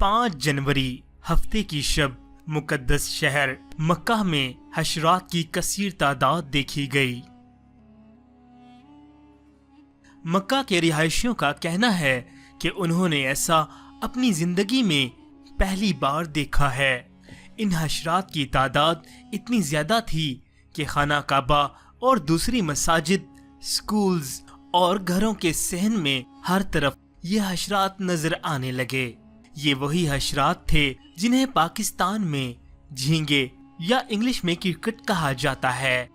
5 जनवरी हफ्ते की शब मुकद्दस शहर मक्का में हशरात की कसीर तादाद देखी गई। मक्का के रिहायशियों का कहना है कि उन्होंने ऐसा अपनी जिंदगी में पहली बार देखा है। इन हशरात की तादाद इतनी ज्यादा थी कि खाना काबा और दूसरी मसाजिद, स्कूल्स और घरों के सहन में हर तरफ ये हशरात नजर आने लगे। ये वही हशरात थे जिन्हें पाकिस्तान में झींगे या इंग्लिश में क्रिकेट कहा जाता है।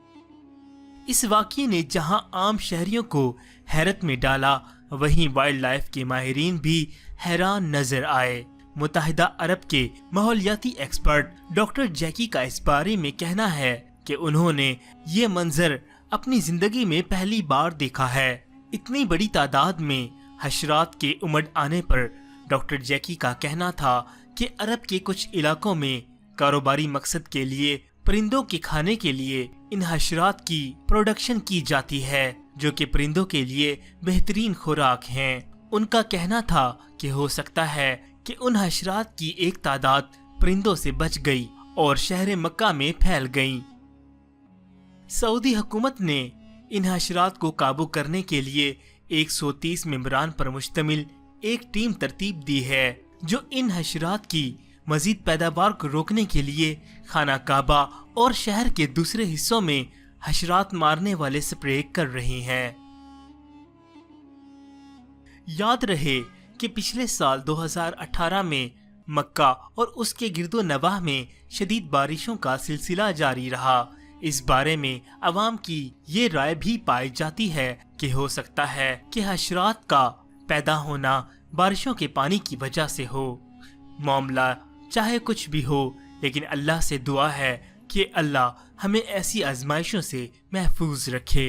इस वाक़ये ने जहां आम शहरियों को हैरत में डाला, वहीं वाइल्ड लाइफ के माहिरीन भी हैरान नजर आए। मुत्तहिदा अरब के माहौलियाती एक्सपर्ट डॉक्टर जैकी का इस बारे में कहना है कि उन्होंने ये मंजर अपनी जिंदगी में पहली बार देखा है। इतनी बड़ी तादाद में हशरात के उमड़ आने पर डॉक्टर जैकी का कहना था कि अरब के कुछ इलाकों में कारोबारी मकसद के लिए परिंदों के खाने के लिए इन हशरात की प्रोडक्शन की जाती है, जो कि परिंदों के लिए बेहतरीन खुराक हैं। उनका कहना था कि हो सकता है कि उन हशरात की एक तादाद परिंदों से बच गई और शहर मक्का में फैल गई। सऊदी हुकूमत ने इन हशरात को काबू करने के लिए 130 मेंबरान पर मुश्तमिल एक टीम तरतीब दी है, जो इन हशरात की मजीद पैदावार को रोकने के लिए खाना काबा और शहर के दूसरे हिस्सों में हशरात मारने वाले स्प्रे कर रही हैं। याद रहे कि पिछले साल 2018 में मक्का और उसके गिरदो नवाह में शदीद बारिशों का सिलसिला जारी रहा। इस बारे में अवाम की ये राय भी पाई जाती है कि हो सकता है कि हशरात का पैदा होना बारिशों के पानी की वजह से हो। मामला चाहे कुछ भी हो, लेकिन अल्लाह से दुआ है कि अल्लाह हमें ऐसी आजमाइशों से महफूज रखे।